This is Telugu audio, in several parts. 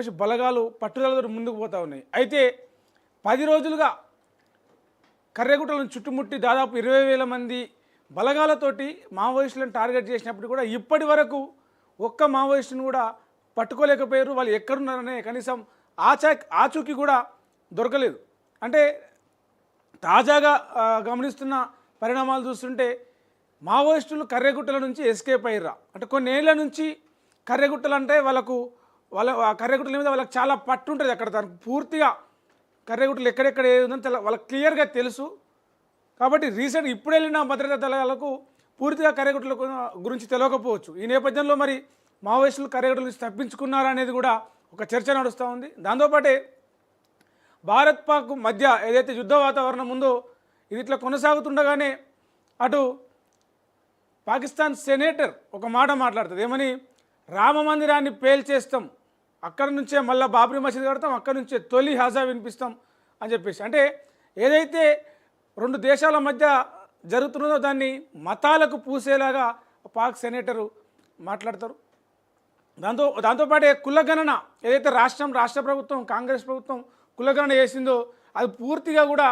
చెప్పేసి బలగాలు పట్టుదలతో ముందుకు పోతూ ఉన్నాయి. అయితే 10 రోజులుగా కర్రెగుట్టలను చుట్టుముట్టి దాదాపు 20,000 మంది బలగాలతోటి మావోయిస్టులను టార్గెట్ చేసినప్పుడు కూడా ఇప్పటి వరకు ఒక్క మావోయిస్టును కూడా పట్టుకోలేకపోయారు. వాళ్ళు ఎక్కడున్నారనే కనీసం ఆచూకీ కూడా దొరకలేదు. అంటే తాజాగా గమనిస్తున్న పరిణామాలు చూస్తుంటే మావోయిస్టులు కర్రెగుట్టల నుంచి ఎస్కేప్ అయ్యారా అంటే కొన్నేళ్ల నుంచి కర్రెగుట్టలు అంటే వాళ్ళ కర్రెగుట్టల మీద వాళ్ళకి చాలా పట్టు ఉంటుంది. అక్కడ తనకు పూర్తిగా కర్రెగుట్టలు ఎక్కడెక్కడ ఏది ఉందని వాళ్ళకి క్లియర్గా తెలుసు. కాబట్టి రీసెంట్గా ఇప్పుడు వెళ్ళిన భద్రతా దళాలకు పూర్తిగా కర్రెగుట్టల గురించి తెలియకపోవచ్చు. ఈ నేపథ్యంలో మరి మావోయిస్టులు కర్రెగుట్టల నుంచి తప్పించుకున్నారా అనేది కూడా ఒక చర్చ నడుస్తూ ఉంది. దాంతోపాటే భారత్ పాక్ మధ్య ఏదైతే యుద్ధ వాతావరణం ఉందో ఇది ఇట్లా కొనసాగుతుండగానే అటు పాకిస్తాన్ సెనేటర్ ఒక మాట మాట్లాడుతుంది. ఏమని, రామ మందిరాన్ని పేల్చేస్తాం, అక్కడి నుంచే మళ్ళీ బాబ్రీ మసీద్ కడతాం, అక్కడి నుంచే తొలి హాజా వినిపిస్తాం అని చెప్పేసి. అంటే ఏదైతే రెండు దేశాల మధ్య జరుగుతున్నదో దాన్ని మతాలకు పూసేలాగా పాక్ సెనేటరు మాట్లాడతారు. దాంతోపాటే కులగణన ఏదైతే రాష్ట్ర ప్రభుత్వం కాంగ్రెస్ ప్రభుత్వం కులగణన చేసిందో అది పూర్తిగా కూడా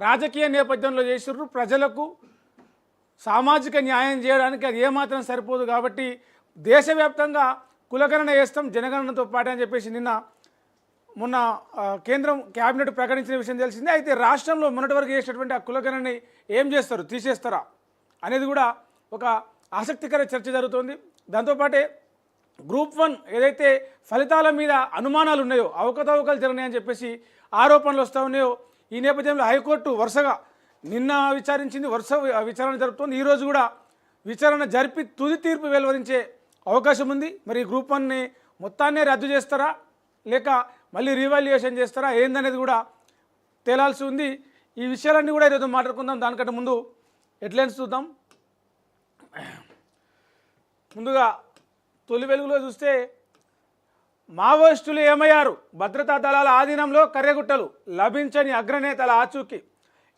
రాజకీయ నేపథ్యంలో చేసిర్రు. ప్రజలకు సామాజిక న్యాయం చేయడానికి అది ఏమాత్రం సరిపోదు. కాబట్టి దేశవ్యాప్తంగా కులగణన చేస్తాం జనగణనతో పాటు అని చెప్పేసి మొన్న కేంద్రం క్యాబినెట్ ప్రకటించిన విషయం తెలిసిందే. అయితే రాష్ట్రంలో మొన్నటి వరకు చేసినటువంటి ఆ కులగణనని ఏం చేస్తారు, తీసేస్తారా అనేది కూడా ఒక ఆసక్తికర చర్చ జరుగుతోంది. దాంతోపాటే గ్రూప్ 1 ఏదైతే ఫలితాల మీద అనుమానాలు ఉన్నాయో, అవకతవకలు జరిగినాయని చెప్పేసి ఆరోపణలు వస్తూ ఉన్నాయో, ఈ నేపథ్యంలో హైకోర్టు వరుసగా నిన్న విచారించింది, వరుస విచారణ జరుపుతోంది. ఈరోజు కూడా విచారణ జరిపి తుది తీర్పు వెలువరించే అవకాశం ఉంది. మరి గ్రూప్ 1ని మొత్తాన్నే రద్దు చేస్తారా లేక మళ్ళీ రీవాల్యుయేషన్ చేస్తారా ఏందనేది కూడా తేలాల్సి ఉంది. ఈ విషయాలన్నీ కూడా ఈరోజు మాట్లాడుకుందాం. దానికంటే ముందు హెడ్లైన్స్ చూద్దాం. ముందుగా తొలి వెలుగులో చూస్తే మావోయిస్టులు ఏమయ్యారు, భద్రతా దళాల ఆధీనంలో కర్రెగుట్టలు, లభించని అగ్రనేతల ఆచూకీ,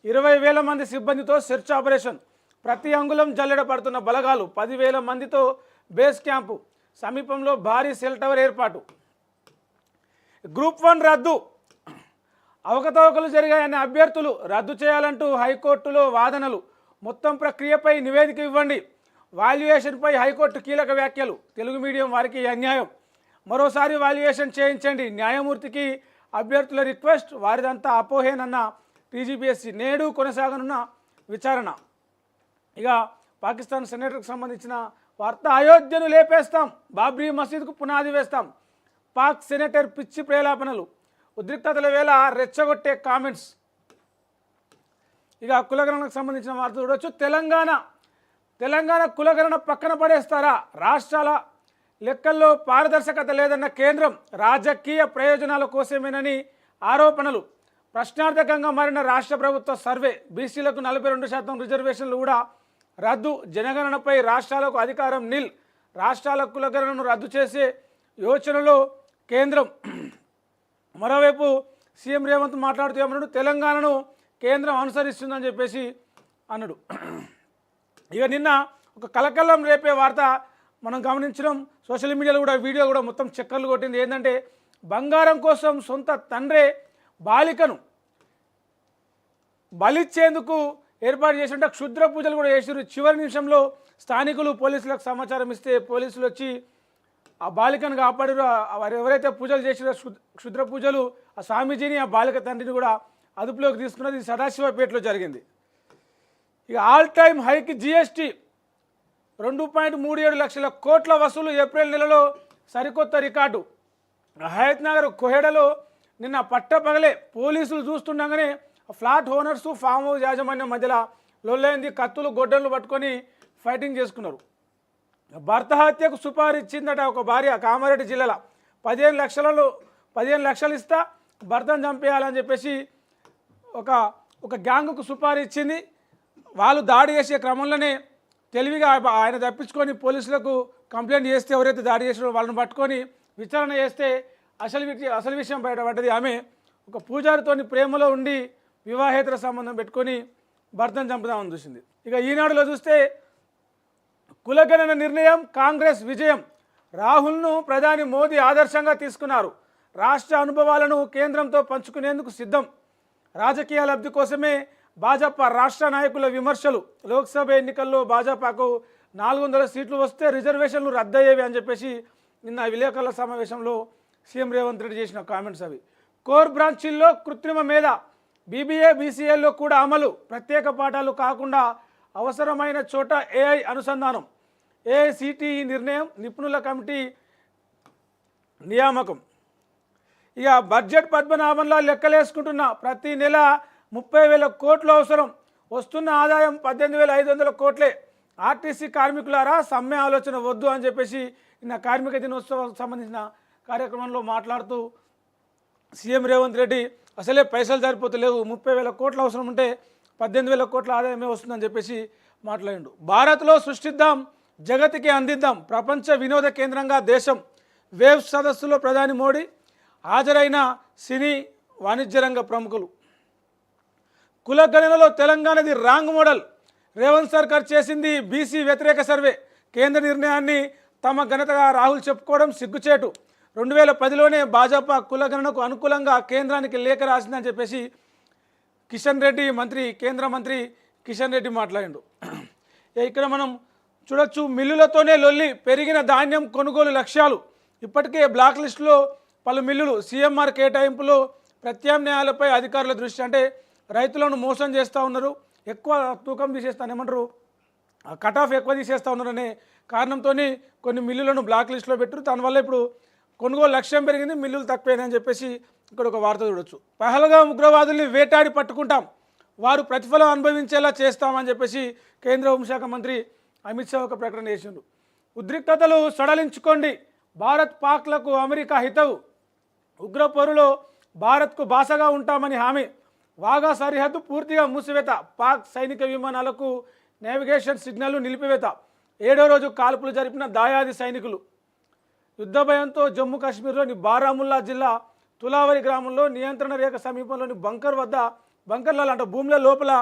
20,000 మంది సిబ్బందితో సెర్చ్ ఆపరేషన్, ప్రతి అంగుళం జల్లెడ పడుతున్న బలగాలు, 10,000 మందితో బేస్ క్యాంపు, సమీపంలో భారీ సెల్ టవర్ ఏర్పాటు. గ్రూప్ 1 రద్దు, అవకతవకలు జరిగాయన్న అభ్యర్థులు రద్దు చేయాలంటూ హైకోర్టులో వాదనలు, మొత్తం ప్రక్రియపై నివేదిక ఇవ్వండి, వాల్యుయేషన్పై హైకోర్టు కీలక వ్యాఖ్యలు, తెలుగు మీడియం వారికి అన్యాయం, మరోసారి వాల్యుయేషన్ చేయించండి, న్యాయమూర్తికి అభ్యర్థుల రిక్వెస్ట్, వారిదంతా అపోహేనన్న టీజీపీఎస్సీ, నేడు కొనసాగనున్న విచారణ. ఇక పాకిస్తాన్ సెనేటర్కి సంబంధించిన వార్త, అయోధ్యను లేపేస్తాం, బాబ్రీ మసీద్కు పునాది వేస్తాం, పాక్ సెనేటర్ పిచ్చి ప్రేలాపనలు, ఉద్రిక్తతల వేళ రెచ్చగొట్టే కామెంట్స్. ఇక కులగణనకు సంబంధించిన వార్త చూడవచ్చు. తెలంగాణ కులగణన పక్కన పడేస్తారా, రాష్ట్రాల లెక్కల్లో పారదర్శకత లేదన్న కేంద్రం, రాజకీయ ప్రయోజనాల కోసమేనని ఆరోపణలు, ప్రశ్నార్థకంగా మారిన రాష్ట్ర ప్రభుత్వ సర్వే, బీసీలకు 42% రిజర్వేషన్లు కూడా రద్దు, జనగణనపై రాష్ట్రాలకు అధికారం నిల్, రాష్ట్రాల కులగణనను రద్దు చేసే యోచనలో కేంద్రం. మరోవైపు సీఎం రేవంత్ మాట్లాడుతూ ఏమన్నాడు, తెలంగాణను కేంద్రం అనుసరిస్తుందని చెప్పేసి అన్నాడు. ఇక నిన్న ఒక కలకలం రేపే వార్త మనం గమనించడం, సోషల్ మీడియాలో కూడా వీడియో కూడా మొత్తం చక్కర్లు కొట్టింది. ఏంటంటే బంగారం కోసం సొంత తండ్రే బాలికను బలిచ్చేందుకు ఏర్పాటు చేసినట్టు క్షుద్ర పూజలు కూడా చేసారు. చివరి నిమిషంలో స్థానికులు పోలీసులకు సమాచారం ఇస్తే పోలీసులు వచ్చి ఆ బాలికను కాపాడారు. వారు ఎవరైతే పూజలు చేసారో క్షుద్ర పూజలు, ఆ స్వామీజీని ఆ బాలిక తండ్రిని కూడా అదుపులోకి తీసుకున్నది సదాశివపేటలో జరిగింది. ఇక ఆల్ టైమ్ హైకి జీఎస్టీ, 2.37 లక్షల కోట్ల వసూలు, ఏప్రిల్ నెలలో సరికొత్త రికార్డు. హయత్ నగర్ కోహెడలో నిన్న పట్టపగలే పోలీసులు చూస్తుండగానే ఫ్లాట్ ఓనర్సు ఫామ్ హౌస్ యాజమాన్యం మధ్యలో లొల్లైంది. కత్తులు గొడ్డలు పట్టుకొని ఫైటింగ్ చేసుకున్నారు. భర్త హత్యకు సుపారీ ఇచ్చిందట ఒక భార్య, కామారెడ్డి జిల్లాలో 15 లక్షలు ఇస్తా భర్తను చంపేయాలని చెప్పేసి ఒక గ్యాంగుకు సుపారీ ఇచ్చింది. వాళ్ళు దాడి చేసే క్రమంలోనే తెలివిగా ఆయన తప్పించుకొని పోలీసులకు కంప్లైంట్ చేస్తే ఎవరైతే దాడి చేసారో వాళ్ళని పట్టుకొని విచారణ చేస్తే అసలు విషయం బయటపడ్డది. ఆమె ఒక పూజారితోని ప్రేమలో ఉండి వివాహేతర సంబంధం పెట్టుకొని భర్తను చంపుదామని చూసింది. ఇక ఈనాడులో చూస్తే కులగణన నిర్ణయం కాంగ్రెస్ విజయం, రాహుల్ను ప్రధాని మోదీ ఆదర్శంగా తీసుకున్నారు, రాష్ట్ర అనుభవాలను కేంద్రంతో పంచుకునేందుకు సిద్ధం. రాజకీయ లబ్ధి కోసమే భాజపా రాష్ట్ర నాయకుల విమర్శలు. లోక్సభ ఎన్నికల్లో భాజపాకు 400 సీట్లు వస్తే రిజర్వేషన్లు రద్దయ్యేవి అని చెప్పేసి నిన్న విలేకరుల సమావేశంలో సీఎం రేవంత్ రెడ్డి చేసిన కామెంట్స్ అవి. కోర్ బ్రాంచీల్లో కృత్రిమ మేధ, బీబీఏ బీసీఏల్లో కూడా అమలు. ప్రత్యేక పాఠాలు కాకుండా అవసరమైన చోట ఏఐ అనుసంధానం. ఏఐసిటిఈ నిర్ణయం, నిపుణుల కమిటీ నియామకం. ఇక బడ్జెట్ పద్మనాభంలా లెక్కలేసుకుంటున్న ప్రతి నెల 30,000 కోట్లు అవసరం. వస్తున్న ఆదాయం 18,500 కోట్లే. ఆర్టీసీ కార్మికులారా సమ్మె ఆలోచన వద్దు అని చెప్పేసి నిన్న కార్మిక దినోత్సవం సంబంధించిన కార్యక్రమంలో మాట్లాడుతూ సీఎం రేవంత్ రెడ్డి అసలే పైసలు సరిపోతలేవు, 30,000 కోట్లు అవసరం ఉంటే 18,000 కోట్ల ఆదాయమే వస్తుందని చెప్పేసి మాట్లాడిండు. భారత్లో సృష్టిద్దాం, జగతికి అందిద్దాం, ప్రపంచ వినోద కేంద్రంగా దేశం. వేవ్స్ సదస్సులో ప్రధాని మోడీ, హాజరైన సినీ వాణిజ్య రంగ ప్రముఖులు. కులగణనలో తెలంగాణది రాంగ్ మోడల్. రేవంత్ సర్కార్ చేసింది బీసీ వ్యతిరేక సర్వే. కేంద్ర నిర్ణయాన్ని తమ ఘనతగా రాహుల్ చెప్పుకోవడం సిగ్గుచేటు. 2010లోనే భాజపా కులగణనకు అనుకూలంగా కేంద్రానికి లేఖ రాసిందని చెప్పేసి కేంద్ర మంత్రి కిషన్ రెడ్డి మాట్లాడిండు. ఇక్కడ మనం చూడొచ్చు, మిల్లులతోనే లొల్లి, పెరిగిన ధాన్యం కొనుగోలు లక్ష్యాలు. ఇప్పటికే బ్లాక్ లిస్టులో పలు మిల్లులు. సీఎంఆర్ కేటాయింపులో ప్రత్యామ్నాయాలపై అధికారుల దృష్టి. అంటే రైతులను మోసం చేస్తూ ఉన్నారు, ఎక్కువ తూకం తీసేస్తాను ఏమంటారు, కట్ ఆఫ్ ఎక్కువ తీసేస్తూ ఉన్నారనే కారణంతో కొన్ని మిల్లులను బ్లాక్ లిస్టులో పెట్టారు. దానివల్ల ఇప్పుడు కొనుగోలు లక్ష్యం పెరిగింది, మిల్లులు తక్కువైందని చెప్పేసి ఇక్కడ ఒక వార్త చూడొచ్చు. పహల్గాం ఉగ్రవాదుల్ని వేటాడి పట్టుకుంటాం, వారు ప్రతిఫలం అనుభవించేలా చేస్తామని చెప్పేసి కేంద్ర హోంశాఖ మంత్రి అమిత్ షా ఒక ప్రకటన చేసిండు. ఉద్రిక్తతలు సడలించుకోండి, భారత్ పాక్లకు అమెరికా హితవు. ఉగ్రపోరులో భారత్కు బాసగా ఉంటామని హామీ. వాగా సరిహద్దు పూర్తిగా మూసివేత. పాక్ సైనిక విమానాలకు నేవిగేషన్ సిగ్నల్ నిలిపివేత. 7వ రోజు కాల్పులు జరిపిన దాయాది సైనికులు. యుద్ధ భయంతో జమ్మూ కాశ్మీర్లోని బారాముల్లా జిల్లా తులావరి గ్రామంలో నియంత్రణ రేఖ సమీపంలోని బంకర్ల అంటే భూముల లోపల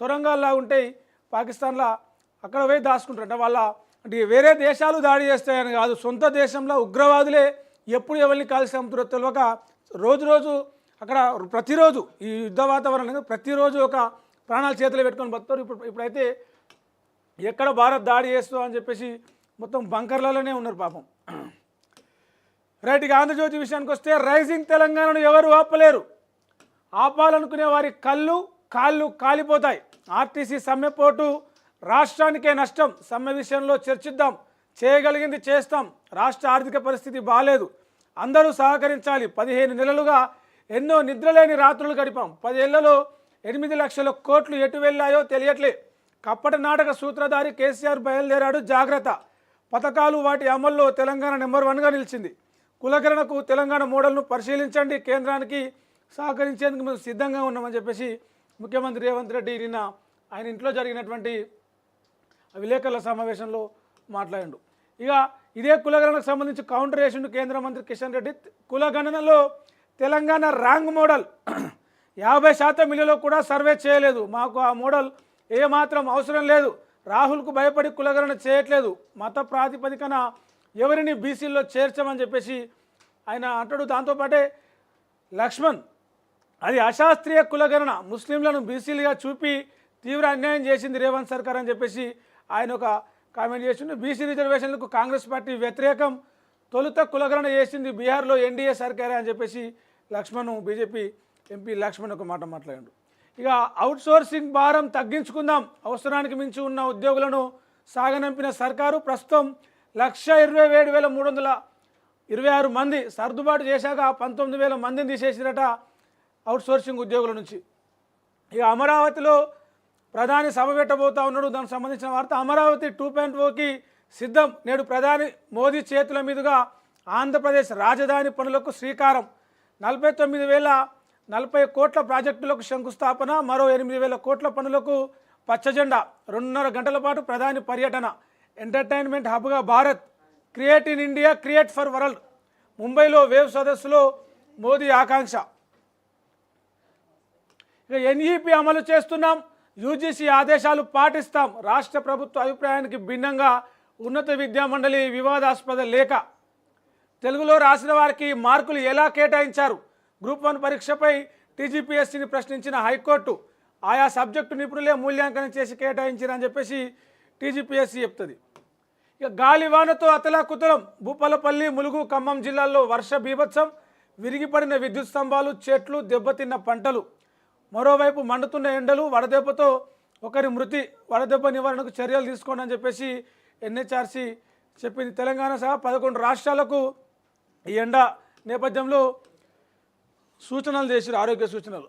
సొరంగాల్లా ఉంటాయి పాకిస్తాన్లో, అక్కడ పోయి దాచుకుంటారంట. వాళ్ళ అంటే వేరే దేశాలు దాడి చేస్తాయని కాదు, సొంత దేశంలో ఉగ్రవాదులే ఎప్పుడు ఎవరిని కాల్చి చంపుతారో తెలియక రోజు అక్కడ ప్రతిరోజు ఈ యుద్ధ వాతావరణం ప్రతిరోజు ఒక ప్రాణాలు చేతులు పెట్టుకొని బతుతారు. ఇప్పుడైతే ఎక్కడ భారత్ దాడి చేస్తూ అని చెప్పేసి మొత్తం బంకర్లలోనే ఉన్నారు పాపం. రైట్, ఇక ఆంధ్రజ్యోతి విషయానికి వస్తే, రైజింగ్ తెలంగాణను ఎవరు ఆపలేరు, ఆపాలనుకునే వారి కాళ్ళు కాలిపోతాయి. ఆర్టీసీ సమ్మెపోటు రాష్ట్రానికే నష్టం. సమ్మె విషయంలో చర్చిద్దాం, చేయగలిగింది చేస్తాం. రాష్ట్ర ఆర్థిక పరిస్థితి బాలేదు, అందరూ సహకరించాలి. 15 నెలలుగా ఎన్నో నిద్రలేని రాత్రులు గడిపాం. 10 ఏళ్లలో 8 లక్షల కోట్లు ఎటు వెళ్ళాయో తెలియట్లే. కప్పటి నాటక సూత్రధారి కేసీఆర్ బయలుదేరాడు, జాగ్రత్త. పథకాలు వాటి అమల్లో తెలంగాణ నెంబర్ 1గా నిలిచింది. కులగణనకు తెలంగాణ మోడల్ను పరిశీలించండి, కేంద్రానికి సహకరించేందుకు మేము సిద్ధంగా ఉన్నామని చెప్పేసి ముఖ్యమంత్రి రేవంత్ రెడ్డి నిన్న ఆయన ఇంట్లో జరిగినటువంటి విలేకరుల సమావేశంలో మాట్లాడిండు. ఇక ఇదే కులగణనకు సంబంధించి కౌంటర్ చేసిండు కేంద్ర మంత్రి కిషన్ రెడ్డి. కులగణనలో తెలంగాణ రాంగ్ మోడల్, 50% మిల్లులో కూడా సర్వే చేయలేదు, మాకు ఆ మోడల్ ఏమాత్రం అవసరం లేదు. రాహుల్కు భయపడి కులగణన చేయట్లేదు, మత ప్రాతిపదికన ఎవరిని బీసీల్లో చేర్చమని చెప్పేసి ఆయన అంటాడు. దాంతోపాటే లక్ష్మణ్, అది అశాస్త్రీయ కులగణన, ముస్లింలను బీసీలుగా చూపి తీవ్ర అన్యాయం చేసింది రేవంత్ సర్కార్ అని చెప్పేసి ఆయన ఒక కామెంట్ చేసిండు. బీసీ రిజర్వేషన్లకు కాంగ్రెస్ పార్టీ వ్యతిరేకం, తొలుత కులగణన చేసింది బీహార్లో ఎన్డీఏ సర్కారే అని చెప్పేసి బీజేపీ ఎంపీ లక్ష్మణ్ ఒక మాట మాట్లాడాడు. ఇక అవుట్సోర్సింగ్ భారం తగ్గించుకుందాం, అవసరానికి మించి ఉన్న ఉద్యోగులను సాగనంపిన సర్కారు ప్రస్తుతం 127,326 మంది సర్దుబాటు చేశాక 19,000 మందిని తీసేసిరట అవుట్సోర్సింగ్ ఉద్యోగుల నుంచి. ఇక అమరావతిలో ప్రధాని సభ పెట్టబోతా ఉన్నాడు, దానికి సంబంధించిన వార్త. అమరావతి 2.0కి సిద్ధం. నేడు ప్రధాని మోదీ చేతుల మీదుగా ఆంధ్రప్రదేశ్ రాజధాని పనులకు శ్రీకారం. 49,040 కోట్ల ప్రాజెక్టులకు శంకుస్థాపన, మరో 8,000 కోట్ల పనులకు పచ్చజెండా. 2.5 గంటల పాటు ప్రధాని పర్యటన. ఎంటర్టైన్మెంట్ హబ్గా Bharat, create in India, create for world. ముంబైలో వేవ్ సదస్సులో మోదీ ఆకాంక్ష. ఇక ఎన్ఈపీ అమలు చేస్తున్నాం, యూజీసీ ఆదేశాలు పాటిస్తాం. రాష్ట్ర ప్రభుత్వ అభిప్రాయానికి భిన్నంగా ఉన్నత విద్యామండలి వివాదాస్పద లేఖ. తెలుగులో రాసిన వారికి మార్కులు ఎలా కేటాయించారు? గ్రూప్ 1 పరీక్షపై టీజీపీఎస్సీని ప్రశ్నించిన హైకోర్టు ఆయా సబ్జెక్టు నిపుణులే మూల్యాంకనం చేసి కేటాయించారని చెప్పేసి టీజీపీఎస్సీ చెప్తుంది. ఇక గాలివానతో అతలాకుతలం భూపాలపల్లి, ములుగు, ఖమ్మం జిల్లాల్లో వర్ష బీభత్సం, విరిగిపడిన విద్యుత్ స్తంభాలు, చెట్లు, దెబ్బతిన్న పంటలు. మరోవైపు మండుతున్న ఎండలు, వడదెబ్బతో ఒకరి మృతి. వడదెబ్బ నివారణకు చర్యలు తీసుకోండి అని చెప్పేసి ఎన్హెచ్ఆర్సీ చెప్పింది. తెలంగాణ సహా 11 రాష్ట్రాలకు ఈ ఎండ నేపథ్యంలో సూచనలు చేశారు, ఆరోగ్య సూచనలు.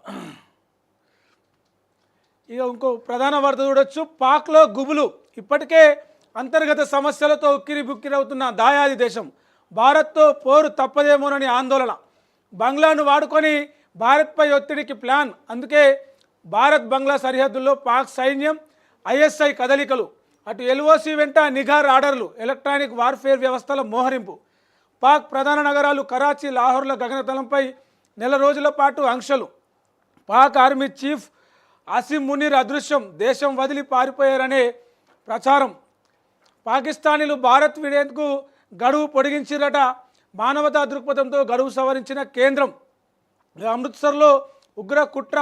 ఇక ఇంకో ప్రధాన వార్త చూడొచ్చు. పాక్లో గుబులు. ఇప్పటికే అంతర్గత సమస్యలతో ఉక్కిరి బుక్కిరవుతున్న దాయాది దేశం భారత్తో పోరు తప్పదేమోనని ఆందోళన. బంగ్లాను వాడుకొని భారత్పై ఒత్తిడికి ప్లాన్. అందుకే భారత్ బంగ్లా సరిహద్దుల్లో పాక్ సైన్యం, ఐఎస్ఐ కదలికలు. అటు ఎల్ఓసి వెంట నిఘా రాడర్లు, ఎలక్ట్రానిక్ వార్ఫేర్ వ్యవస్థల మోహరింపు. పాక్ ప్రధాన నగరాలు కరాచీ, లాహోర్ల గగనతలంపై నెల రోజుల పాటు ఆంక్షలు. పాక్ ఆర్మీ చీఫ్ అసీం మునీర్ అదృశ్యం, దేశం వదిలి పారిపోయారనే ప్రచారం. పాకిస్తానీలు భారత్ విడేందుకు గడువు పొడిగించిరట. మానవతా దృక్పథంతో గడువు సవరించిన కేంద్రం. అమృత్సర్లో ఉగ్ర కుట్ర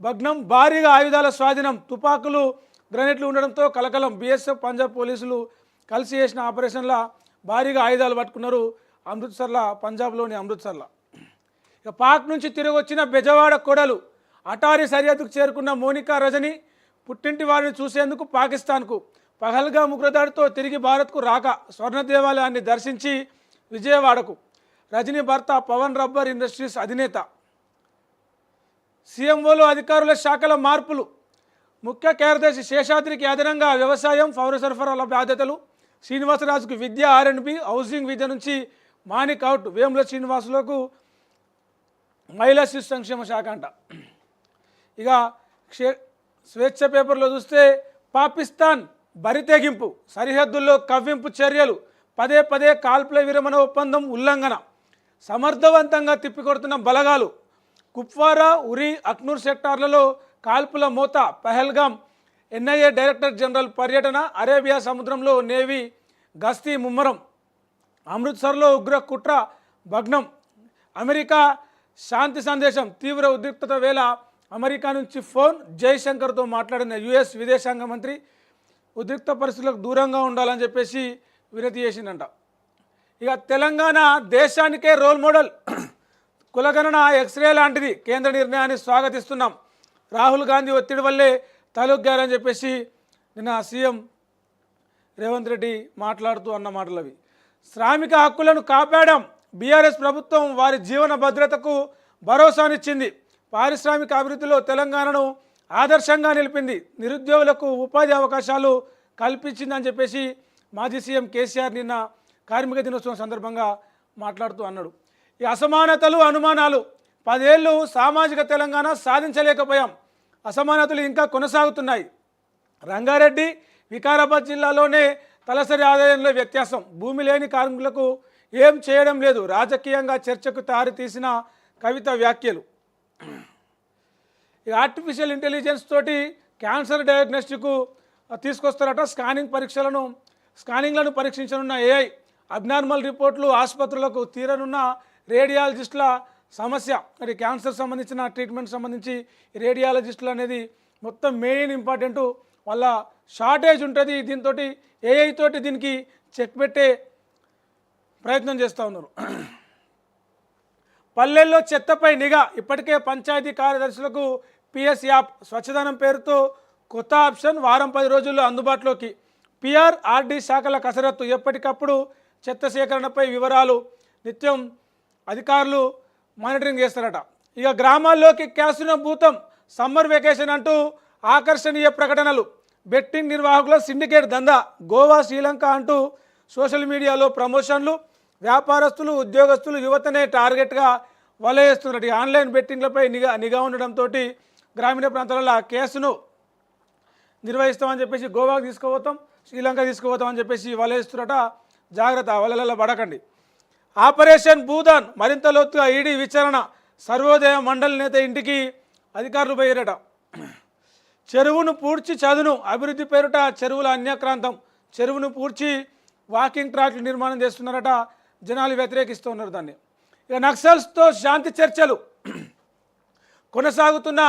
భగ్నం, భారీగా ఆయుధాల స్వాధీనం. తుపాకులు, గ్రెనేడ్లు ఉండడంతో కలకలం. బీఎస్ఎఫ్, పంజాబ్ పోలీసులు కలిసి చేసిన ఆపరేషన్ల భారీగా ఆయుధాలు పట్టుకున్నారు అమృత్సర్లో, పంజాబ్లోని అమృత్సర్లో. ఇక పాక్ నుంచి తిరిగి వచ్చిన బెజవాడ కొడలు. అటారీ సరిహద్దుకు చేరుకున్న మోనికా రజని పుట్టింటి వారిని చూసేందుకు పాకిస్తాన్కు. పహల్గామ్ ఉగ్రదాడితో తిరిగి భారత్కు రాక స్వర్ణ దేవాలయాన్ని దర్శించి విజయవాడకు. రజనీ భర్త పవన్ రబ్బర్ ఇండస్ట్రీస్ అధినేత. సీఎంఓలో అధికారుల శాఖల మార్పులు. ముఖ్య కార్యదర్శి శేషాద్రికి అదనంగా వ్యవసాయం, పౌర సరఫరాల బాధ్యతలు. శ్రీనివాసరాజుకు విద్య, R&B, హౌసింగ్ విద్య నుంచి మానిక్ అవుట్. వేముల శ్రీనివాసులకు మహిళా శిశు సంక్షేమ శాఖ అంట. ఇక స్వేచ్ఛ పేపర్లో చూస్తే పాకిస్తాన్ బరితెగింపు, సరిహద్దుల్లో కవ్వింపు చర్యలు, పదే పదే కాల్పుల విరమణ ఒప్పందం ఉల్లంఘన, సమర్థవంతంగా తిప్పికొడుతున్న బలగాలు. కుప్వారా, ఉరి, అక్నూర్ సెక్టార్లలో కాల్పుల మోత. పహల్గామ్ ఎన్ఐఏ డైరెక్టర్ జనరల్ పర్యటన. అరేబియా సముద్రంలో నేవీ గస్తీ ముమ్మరం. అమృత్సర్లో ఉగ్ర కుట్ర భగ్నం. అమెరికా శాంతి సందేశం. తీవ్ర ఉద్రిక్తత వేళ అమెరికా నుంచి ఫోన్. జైశంకర్తో మాట్లాడిన యుఎస్ విదేశాంగ మంత్రి ఉద్రిక్త పరిస్థితులకు దూరంగా ఉండాలని చెప్పేసి వినతి చేసిందంట. ఇక తెలంగాణ దేశానికే రోల్ మోడల్. కులగణన ఎక్స్రే లాంటిది. కేంద్ర నిర్ణయాన్ని స్వాగతిస్తున్నాం. రాహుల్ గాంధీ ఒత్తిడి వల్లే తలొగ్గారని చెప్పేసి నిన్న సీఎం రేవంత్ రెడ్డి మాట్లాడుతూ అన్న మాటలు అవి. శ్రామిక హక్కులను కాపాడాం. బీఆర్ఎస్ ప్రభుత్వం వారి జీవన భద్రతకు భరోసానిచ్చింది. పారిశ్రామిక అభివృద్ధిలో తెలంగాణను ఆదర్శంగా నిలిపింది. నిరుద్యోగులకు ఉపాధి అవకాశాలు కల్పించిందని చెప్పేసి మాజీ సీఎం కేసీఆర్ నిన్న కార్మిక దినోత్సవం సందర్భంగా మాట్లాడుతూ అన్నాడు. ఈ అసమానతలు, అనుమానాలు. 10 ఏళ్ళు సామాజిక తెలంగాణ సాధించలేకపోయాం. అసమానతలు ఇంకా కొనసాగుతున్నాయి. రంగారెడ్డి, వికారాబాద్ జిల్లాలోనే తలసరి ఆదాయంలో వ్యత్యాసం. భూమి లేని కార్మికులకు ఏం చేయడం లేదు. రాజకీయంగా చర్చకు దారితీసిన కవిత వ్యాఖ్యలు. ఈ ఆర్టిఫిషియల్ ఇంటెలిజెన్స్ తోటి క్యాన్సర్ డయాగ్నోస్టిక్ తీసుకొస్తారట. స్కానింగ్లను పరీక్షించనున్న ఏఐ. అబ్నార్మల్ రిపోర్ట్లు ఆసుపత్రులకు తీరనున్న రేడియాలజిస్టుల సమస్య. మరి క్యాన్సర్ సంబంధించిన ట్రీట్మెంట్ సంబంధించి రేడియాలజిస్టులు అనేది మొత్తం మెయిన్ ఇంపార్టెంట్. వాళ్ళ షార్టేజ్ ఉంటుంది. దీంతో ఏఐ తోటి దీనికి చెక్ పెట్టే ప్రయత్నం చేస్తూ ఉన్నారు. పల్లెల్లో చెత్తపై నిఘా. ఇప్పటికే పంచాయతీ కార్యదర్శులకు పిఎస్ యాప్ స్వచ్ఛదనం పేరుతో కొత్త ఆప్షన్ వారం 10 రోజుల్లో అందుబాటులోకి. పిఆర్, ఆర్డీ శాఖల కసరత్తు. ఎప్పటికప్పుడు చెత్త సేకరణపై వివరాలు నిత్యం అధికారులు మానిటరింగ్ చేస్తారట. ఇక గ్రామాల్లోకి క్యాసినో భూతం. సమ్మర్ వెకేషన్ అంటూ ఆకర్షణీయ ప్రకటనలు. బెట్టింగ్ నిర్వాహకుల సిండికేట్ దందా. గోవా, శ్రీలంక అంటూ సోషల్ మీడియాలో ప్రమోషన్లు. వ్యాపారస్తులు, ఉద్యోగస్తులు, యువతనే టార్గెట్గా వలయేస్తున్నట్టు. ఆన్లైన్ బెట్టింగ్లపై నిఘా ఉండడంతో గ్రామీణ ప్రాంతాలలో కేసును నిర్వహిస్తామని చెప్పేసి గోవాకు తీసుకుపోతాం, శ్రీలంక తీసుకుపోతాం అని చెప్పేసి వలయేస్తున్నట. జాగ్రత్త, వలలలో పడకండి. ఆపరేషన్ భూదాన్ మరింత లోతుగా ఈడీ విచారణ. సర్వోదయ మండలి నేత ఇంటికి అధికారులు పోయారట. చెరువును పూడ్చి చదును. అభివృద్ధి పేరుట చెరువుల అన్యాక్రాంతం. చెరువును పూడ్చి వాకింగ్ ట్రాక్లు నిర్మాణం చేస్తున్నారట. జనాలు వ్యతిరేకిస్తూ ఉన్నారు దాన్ని. ఇక నక్సల్స్తో శాంతి చర్చలు కొనసాగుతున్న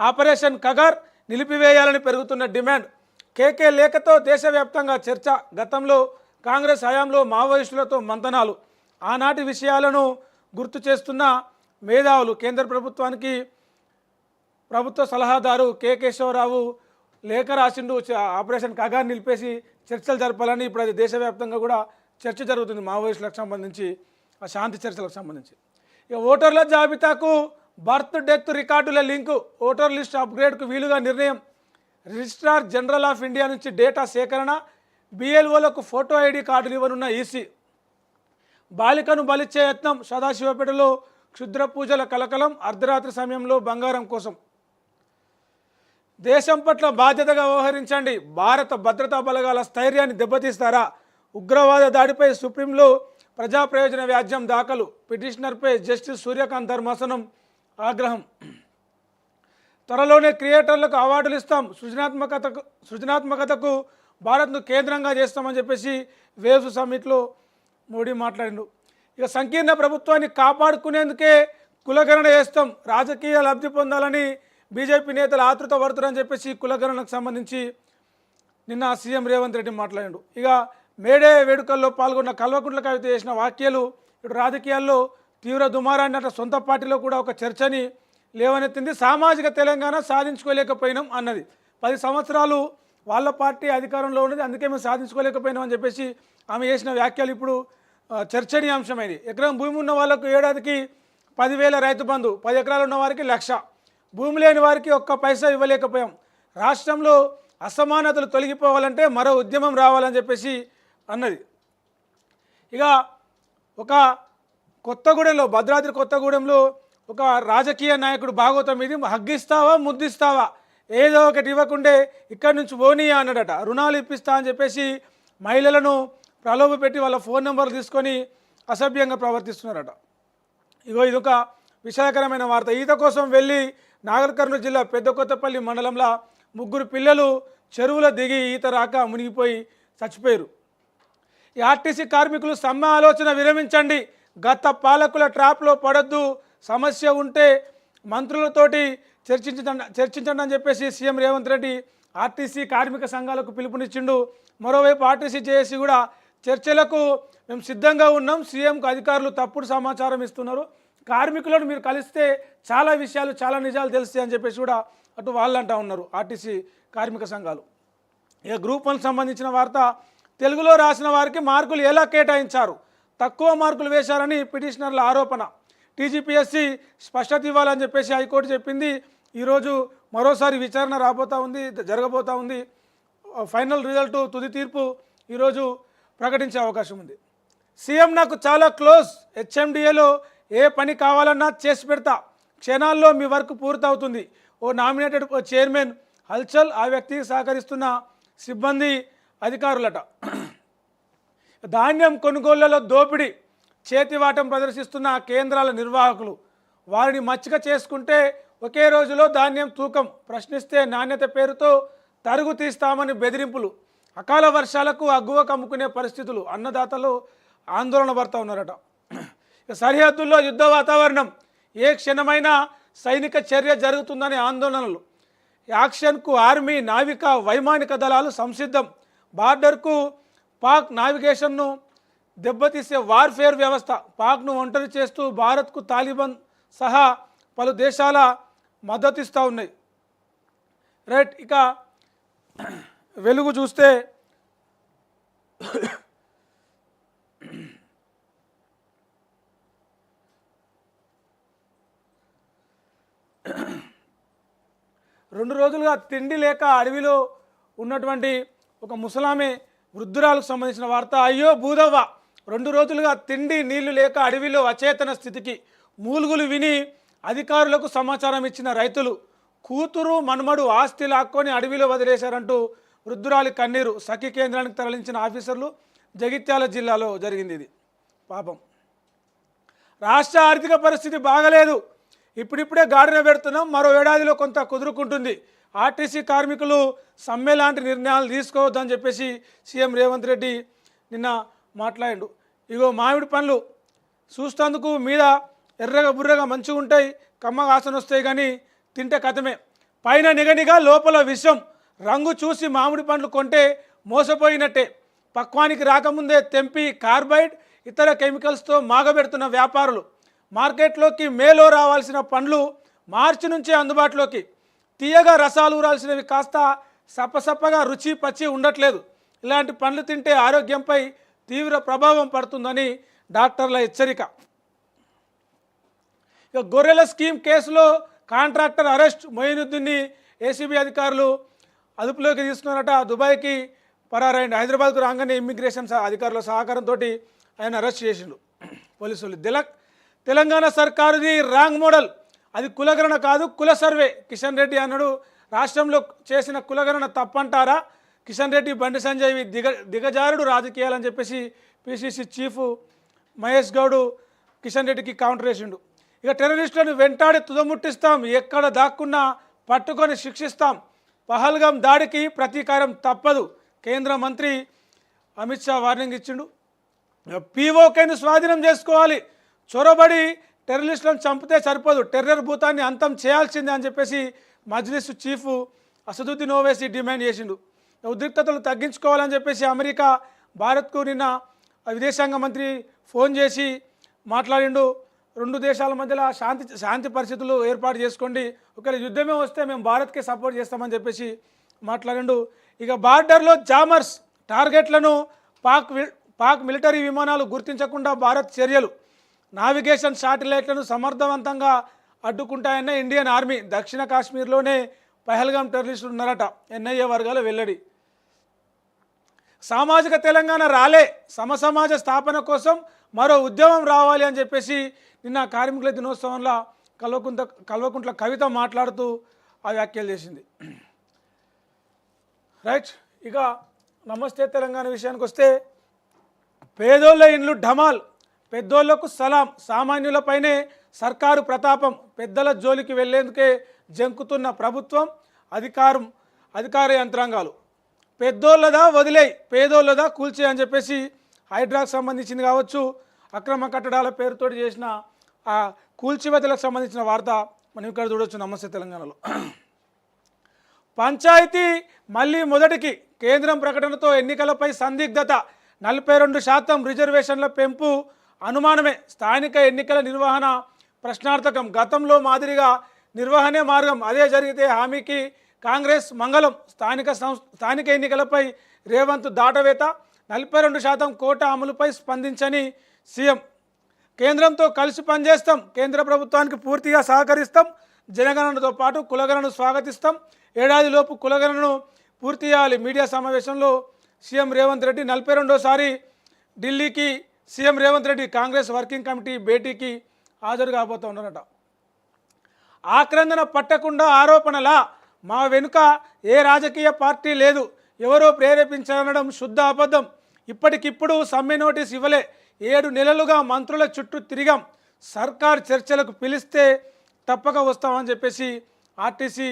ఆపరేషన్ కగార్ నిలిపివేయాలని పెరుగుతున్న డిమాండ్. కేకే లేఖతో దేశవ్యాప్తంగా చర్చ. గతంలో కాంగ్రెస్ హయాంలో మావోయిస్టులతో మంతనాలు. ఆనాటి విషయాలను గుర్తు చేస్తున్న మేధావులు. కేంద్ర ప్రభుత్వానికి ప్రభుత్వ సలహాదారు కె కేశవరావు లేఖ రాసిండు. ఆపరేషన్ కగార్ నిలిపేసి చర్చలు జరపాలని. ఇప్పుడు అది దేశవ్యాప్తంగా కూడా చర్చ జరుగుతుంది మావోయిస్టులకు సంబంధించి, ఆ శాంతి చర్చలకు సంబంధించి. ఇక ఓటర్ల జాబితాకు బర్త్ డెత్ రికార్డుల లింకు. ఓటర్ లిస్ట్ అప్గ్రేడ్కు వీలుగా నిర్ణయం. రిజిస్ట్రార్ జనరల్ ఆఫ్ ఇండియా నుంచి డేటా సేకరణ. బిఎల్ఓలకు ఫోటో ఐడి కార్డులు ఇవ్వనున్న ఈసీ. బాలికను బలిచ్చే యత్నం. సదాశివపేటలో క్షుద్ర పూజల కలకలం. అర్ధరాత్రి సమయంలో బంగారం కోసం. దేశం పట్ల బాధ్యతగా వ్యవహరించండి. భారత భద్రతా బలగాల స్థైర్యాన్ని దెబ్బతీస్తారా? ఉగ్రవాద దాడిపై సుప్రీంలో ప్రజా ప్రయోజన వ్యాజ్యం దాఖలు. పిటిషనర్పై జస్టిస్ సూర్యకాంత్ ధర్మాసనం ఆగ్రహం. త్వరలోనే క్రియేటర్లకు అవార్డులు ఇస్తాం. సృజనాత్మకతకు భారత్ను కేంద్రంగా చేస్తామని చెప్పేసి వేవ్స్ సమ్మిట్లో మోడీ మాట్లాడిండు. ఇక సంకీర్ణ ప్రభుత్వాన్ని కాపాడుకునేందుకే కులగణన చేస్తాం. రాజకీయ లబ్ధి పొందాలని బీజేపీ నేతలు ఆతృత పడుతున్నారని చెప్పేసి కులగణనకు సంబంధించి నిన్న సీఎం రేవంత్ రెడ్డి మాట్లాడాడు. ఇక మేడే వేడుకల్లో పాల్గొన్న కల్వకుంట్ల కవిత చేసిన వ్యాఖ్యలు ఇటు రాజకీయాల్లో తీవ్ర దుమారాన్ని అట్లా సొంత పార్టీలో కూడా ఒక చర్చని లేవనెత్తింది. సామాజిక తెలంగాణ సాధించుకోలేకపోయినాం అన్నది. 10 సంవత్సరాలు వాళ్ళ పార్టీ అధికారంలో ఉన్నది, అందుకే మేము సాధించుకోలేకపోయినాం అని చెప్పేసి ఆమె చేసిన వ్యాఖ్యలు ఇప్పుడు చర్చనీయాంశమైనది. ఎకరం భూమి ఉన్న వాళ్ళకు ఏడాదికి 10,000 రైతు బంధు, 10 ఎకరాలు ఉన్న వారికి 1,00,000, భూమి లేని వారికి ఒక్క పైసా ఇవ్వలేకపోయాం. రాష్ట్రంలో అసమానతలు తొలగిపోవాలంటే మరో ఉద్యమం రావాలని చెప్పేసి అన్నది. ఇక ఒక కొత్తగూడెంలో, భద్రాద్రి కొత్తగూడెంలో ఒక రాజకీయ నాయకుడు భాగవతం ఇది. హగ్గిస్తావా ముద్దిస్తావా, ఏదో ఒకటి ఇవ్వకుండే ఇక్కడి నుంచి పోనీయా అన్నాడట. రుణాలు ఇప్పిస్తా అని చెప్పేసి మహిళలను ప్రలోభ పెట్టి వాళ్ళ ఫోన్ నెంబర్లు తీసుకొని అసభ్యంగా ప్రవర్తిస్తున్నారట. ఇదొక విషాదకరమైన వార్త. ఈత కోసం వెళ్ళి నాగర్ కర్నూలు జిల్లా పెద్దకొత్తపల్లి మండలంలో 3 పిల్లలు చెరువులో దిగి ఈత రాక మునిగిపోయి చచ్చిపోయారు. ఈ ఆర్టీసీ కార్మికులు సమ్మె ఆలోచన విరమించండి. గత పాలకుల ట్రాప్లో పడొద్దు. సమస్య ఉంటే మంత్రులతోటి చర్చించండి అని చెప్పేసి సీఎం రేవంత్ రెడ్డి ఆర్టీసీ కార్మిక సంఘాలకు పిలుపునిచ్చిండు. మరోవైపు ఆర్టీసీ జేఏసీ కూడా చర్చలకు మేము సిద్ధంగా ఉన్నాం, సీఎంకు అధికారులు తప్పుడు సమాచారం ఇస్తున్నారు, కార్మికులను మీరు కలిస్తే చాలా విషయాలు చాలా నిజాలు తెలుస్తాయి అని చెప్పేసి కూడా అటు వాళ్ళు అంటూ ఉన్నారు ఆర్టీసీ కార్మిక సంఘాలు. ఇక గ్రూప్ 1 సంబంధించిన వార్త. తెలుగులో రాసిన వారికి మార్కులు ఎలా కేటాయించారు, తక్కువ మార్కులు వేశారని పిటిషనర్ల ఆరోపణ. టీజీపీఎస్సీ స్పష్టత ఇవ్వాలని చెప్పేసి హైకోర్టు చెప్పింది. ఈరోజు మరోసారి విచారణ జరగబోతూ ఉంది. ఫైనల్ రిజల్ట్, తుది తీర్పు ఈరోజు ప్రకటించే అవకాశం ఉంది. సీఎం నాకు చాలా క్లోజ్, హెచ్ఎండిఏలో ఏ పని కావాలన్నా చేసి పెడతా, క్షణాల్లో మీ వర్క్ పూర్తవుతుంది. ఓ నామినేటెడ్ చైర్మన్ హల్చల్, ఆ వ్యక్తికి సహకరిస్తున్న సిబ్బంది అధికారులట. ధాన్యం కొనుగోళ్లలో దోపిడీ, చేతివాటం ప్రదర్శిస్తున్న కేంద్రాల నిర్వాహకులు. వారిని మచ్చిక చేసుకుంటే ఒకే రోజులో ధాన్యం తూకం, ప్రశ్నిస్తే నాణ్యత పేరుతో తరుగు తీస్తామని బెదిరింపులు. అకాల వర్షాలకు అగ్గువ కమ్ముకునే పరిస్థితులు. అన్నదాతలు ఆందోళన పడుతూ ఉన్నారట. సరిహద్దుల్లో యుద్ధ వాతావరణం, ఏ క్షణమైనా సైనిక చర్య జరుగుతుందనే ఆందోళనలు. యాక్షన్కు ఆర్మీ, నావిక, వైమానిక దళాలు సంసిద్ధం. బార్డర్కు పాక్ నావిగేషన్ను దెబ్బతీసే వార్ఫేర్ వ్యవస్థ. పాక్ను ఒంటరి చేస్తూ భారత్కు తాలిబాన్ సహా పలు దేశాల మద్దతిస్తూ ఉన్నాయి. రైట్. ఇక వెలుగు చూస్తే రెండు రోజులుగా తిండి లేక అడవిలో ఉన్నటువంటి ఒక ముసలామె వృద్ధురాలకు సంబంధించిన వార్త. అయ్యో భూదవ్వ, 2 రోజులుగా తిండి నీళ్లు లేక అడవిలో అచేతన స్థితికి. మూలుగులు విని అధికారులకు సమాచారం ఇచ్చిన రైతులు. కూతురు మనుమడు ఆస్తి లాక్కొని అడవిలో వదిలేశారంటూ వృద్ధురాలి కన్నీరు. సఖి కేంద్రానికి తరలించిన ఆఫీసర్లు. జగిత్యాల జిల్లాలో జరిగింది ఇది. పాపం. రాష్ట్ర ఆర్థిక పరిస్థితి బాగలేదు, ఇప్పుడిప్పుడే గాడిన పెడుతున్నాం, మరో ఏడాదిలో కొంత కుదురుకుంటుంది. ఆర్టీసీ కార్మికులు సమ్మె లాంటి నిర్ణయాలు తీసుకోవద్దని చెప్పేసి సీఎం రేవంత్ రెడ్డి నిన్న మాట్లాడిండు. ఇగో మామిడి పండ్లు చూస్తందుకు మీద ఎర్రగా బుర్రగా మంచిగా ఉంటాయి, కమ్మగా వాసన వస్తాయి, కానీ తింటే కథమే. పైన నిగనిగా లోపల విషం. రంగు చూసి మామిడి పండ్లు కొంటే మోసపోయినట్టే. పక్వానికి రాకముందే తెంపి కార్బైడ్ ఇతర కెమికల్స్తో మాగబెడుతున్న వ్యాపారులు. మార్కెట్లోకి మేలో రావాల్సిన పండ్లు మార్చి నుంచే అందుబాటులోకి. తీయగా రసాలు ఊరాల్సినవి కాస్త సప్పసప్పగా రుచి పచ్చి ఉండట్లేదు. ఇలాంటి పండ్లు తింటే ఆరోగ్యంపై తీవ్ర ప్రభావం పడుతుందని డాక్టర్ల హెచ్చరిక. ఇక గొర్రెల స్కీమ్ కేసులో కాంట్రాక్టర్ అరెస్ట్. మొయినుద్దీన్ని ఏసీబీ అధికారులు అదుపులోకి తీసుకున్నారట. దుబాయ్కి పరారైండు. హైదరాబాద్కు రాగానే ఇమ్మిగ్రేషన్ అధికారుల సహకారంతో ఆయన అరెస్ట్ చేసిండు పోలీసులు. తెలంగాణ సర్కారుది రాంగ్ మోడల్, అది కులగణన కాదు కుల సర్వే. కిషన్ రెడ్డి అన్నాడు, రాష్ట్రంలో చేసిన కులగణన తప్పంటారా? కిషన్ రెడ్డి, బండి సంజయ్ దిగజారుడు రాజకీయాలని చెప్పేసి పిసిసి చీఫ్ మహేష్ గౌడ్ కిషన్ రెడ్డికి కౌంటర్ వేసిండు. ఇక టెర్రరిస్టులను వెంటాడి తుదముట్టిస్తాం, ఎక్కడ దాక్కున్నా పట్టుకొని శిక్షిస్తాం. పహల్గాం దాడికి ప్రతీకారం తప్పదు. కేంద్ర మంత్రి అమిత్ షా వార్నింగ్ ఇచ్చిండు. పీఓకేను స్వాధీనం చేసుకోవాలి, చొరబడి టెర్రరిస్టులను చంపితే సరిపోదు, టెర్రర్ భూతాన్ని అంతం చేయాల్సిందే అని చెప్పేసి మజ్లిస్ చీఫ్ అసదుద్దీన్ ఓవైసీ డిమాండ్ చేసిండు. ఉద్రిక్తతలు తగ్గించుకోవాలని చెప్పేసి అమెరికా భారత్కు నిన్న విదేశాంగ మంత్రి ఫోన్ చేసి మాట్లాడిండు. రెండు దేశాల మధ్యలో శాంతి పరిస్థితులు ఏర్పాటు చేసుకోండి, ఒకవేళ యుద్ధమే వస్తే మేము భారత్కే సపోర్ట్ చేస్తామని చెప్పేసి మాట్లాడిండు. ఇక బార్డర్లో జామర్స్ టార్గెట్లను పాక్ మిలిటరీ విమానాలు గుర్తించకుండా భారత్ చర్యలు. నావిగేషన్ శాటిలైట్లను సమర్థవంతంగా అడ్డుకుంటాయన్న ఇండియన్ ఆర్మీ. దక్షిణ కాశ్మీర్లోనే పహల్గాం టెర్రరిస్టులు ఉన్నారట, ఎన్ఐఏ వర్గాల వెల్లడి. సామాజిక తెలంగాణ రాలే, సమసమాజ స్థాపన కోసం మరో ఉద్యమం రావాలి అని చెప్పేసి నిన్న కార్మికుల దినోత్సవంలో కల్వకుంట్ల కవిత మాట్లాడుతూ ఆ వ్యాఖ్యలు చేసింది. రైట్, ఇక నమస్తే తెలంగాణ విషయానికి వస్తే, పేదోళ్ళ ఇండ్లు ఢమాల్, పెద్దోళ్లకు సలాం, సామాన్యులపైనే సర్కారు ప్రతాపం, పెద్దల జోలికి వెళ్లేందుకే జంకుతున్న ప్రభుత్వం, అధికార యంత్రాంగాలు. పెద్దోళ్ళదా వదిలేయి, పేదోళ్ళదా కూల్చే అని చెప్పేసి హైడ్రాకు సంబంధించింది కావచ్చు, అక్రమ కట్టడాల పేరుతోటి చేసిన ఆ కూల్చివేతలకు సంబంధించిన వార్త మనం ఇక్కడ చూడవచ్చు నమస్తే తెలంగాణలో. పంచాయతీ మళ్ళీ మొదటికి, కేంద్రం ప్రకటనతో ఎన్నికలపై సందిగ్ధత, 42% రిజర్వేషన్ల పెంపు అనుమానమే, స్థానిక ఎన్నికల నిర్వహణ ప్రశ్నార్థకం, గతంలో మాదిరిగా నిర్వహణే మార్గం, అదే జరిగితే హామీకి కాంగ్రెస్ మంగళం, స్థానిక ఎన్నికలపై రేవంత్ దాటవేత, 42% కోటా అమలుపై స్పందించని సీఎం, కేంద్రంతో కలిసి పనిచేస్తాం, కేంద్ర ప్రభుత్వానికి పూర్తిగా సహకరిస్తాం, జనగణనతో పాటు కులగణను స్వాగతిస్తాం, ఏడాదిలోపు కులగణను పూర్తి చేయాలి. మీడియా సమావేశంలో సీఎం రేవంత్ రెడ్డి 42వ ఢిల్లీకి CM Revanth Reddy Congress working committee భేటీకి హాజరు కాబోతూ ఉన్నారట. ఆక్రందన పట్టకుండా ఆరోపణలా, మా వెనుక ఏ రాజకీయ పార్టీ లేదు, ఎవరో ప్రేరేపించారనడం శుద్ధ అబద్ధం, ఇప్పటికిప్పుడు సమ్మె నోటీస్ ఇవ్వలే, 7 నెలలుగా మంత్రుల చుట్టూ తిరిగాం, సర్కార్ చర్చలకు పిలిస్తే తప్పక వస్తామని చెప్పేసి ఆర్టీసీ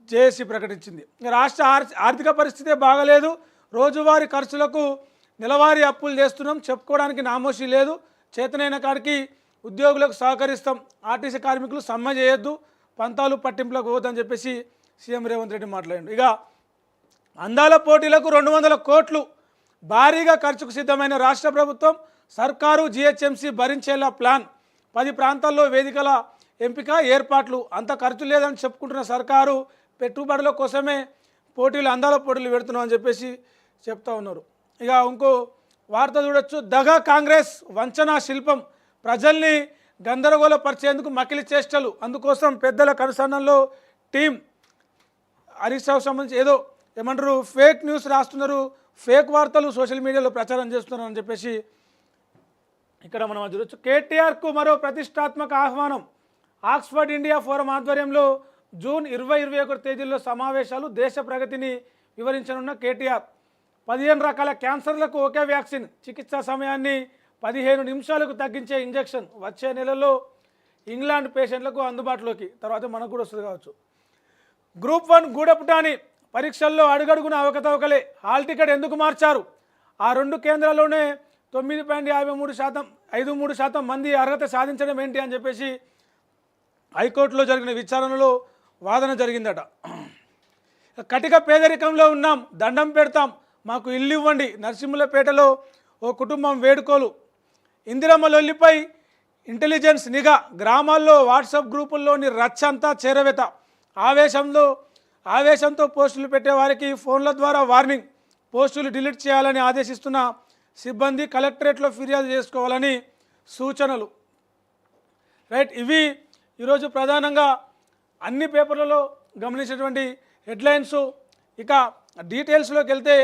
జేఏసీ ప్రకటించింది. రాష్ట్ర ఆర్థిక పరిస్థితే బాగలేదు, రోజువారీ ఖర్చులకు నెలవారీ అప్పులు చేస్తున్నాం, చెప్పుకోవడానికి నామోషి లేదు, చేతనైన కాడికి ఉద్యోగులకు సహకరిస్తాం, ఆర్టీసీ కార్మికులు సమ్మె చేయొద్దు, పంతాలు పట్టింపులకు పోవద్దని చెప్పేసి సీఎం రేవంత్ రెడ్డి మాట్లాడాడు. ఇక అందాల పోటీలకు 200 కోట్లు భారీగా ఖర్చుకు సిద్ధమైన రాష్ట్ర ప్రభుత్వం, సర్కారు జీహెచ్ఎంసీ భరించేలా ప్లాన్, 10 ప్రాంతాల్లో వేదికల ఎంపిక ఏర్పాట్లు, అంత ఖర్చు లేదని చెప్పుకుంటున్న సర్కారు పెట్టుబడుల కోసమే అందాల పోటీలు పెడుతున్నాం అని చెప్పేసి చెప్తా ఉన్నారు. ఇక ఇంకో వార్త చూడొచ్చు, దగా కాంగ్రెస్ వంచనా శిల్పం, ప్రజల్ని గందరగోళపరిచేందుకు మకిలి చేష్టలు, అందుకోసం పెద్దల కనుసన్నల్లో టీం. హరీష్ రావు సంబంధించి ఏమంటారు ఫేక్ న్యూస్ రాస్తున్నారు, ఫేక్ వార్తలు సోషల్ మీడియాలో ప్రచారం చేస్తున్నారు అని చెప్పేసి ఇక్కడ మనం చూడొచ్చు. కేటీఆర్కు మరో ప్రతిష్టాత్మక ఆహ్వానం, ఆక్స్ఫర్డ్ ఇండియా ఫోరం ఆధ్వర్యంలో జూన్ 20-21 తేదీల్లో సమావేశాలు, దేశ ప్రగతిని వివరించనున్న కేటీఆర్, 15 రకాల క్యాన్సర్లకు ఒకే వ్యాక్సిన్, చికిత్సా సమయాన్ని 15 నిమిషాలకు తగ్గించే ఇంజెక్షన్ వచ్చే నెలలో ఇంగ్లాండ్ పేషెంట్లకు అందుబాటులోకి, తర్వాత మనకు కూడా వస్తుంది కావచ్చు. గ్రూప్ 1 గూడపుటాని పరీక్షల్లో అడుగడుగున అవకతవకలే, హాల్ టికెట్ ఎందుకు మార్చారు, ఆ 2 కేంద్రాల్లోనే 9.53%, 53% మంది అర్హత సాధించడం ఏంటి అని చెప్పేసి హైకోర్టులో జరిగిన విచారణలో వాదన జరిగిందట. కటిక పేదరికంలో ఉన్నాం, దండం పెడతాం, మాకు ఇల్లు ఇవ్వండి. నరసింహులపేటలో ఓ కుటుంబం వేడుకోలు. ఇందిరమ్మ లొల్లిపై ఇంటెలిజెన్స్ నిఘా. గ్రామాల్లో వాట్సాప్ గ్రూపుల్లోని రచ్చంతా చేరవేత. ఆవేశంతో పోస్టులు పెట్టే వారికి ఫోన్ల ద్వారా వార్నింగ్. పోస్టులు డిలీట్ చేయాలని ఆదేశిస్తున్న సిబ్బంది కలెక్టరేట్లో ఫిర్యాదు చేసుకోవాలని సూచనలు. రైట్, ఇవి ఈరోజు ప్రధానంగా అన్ని పేపర్లలో గమనించినటువంటి హెడ్లైన్స్. ఇక డీటెయిల్స్లోకి వెళ్తే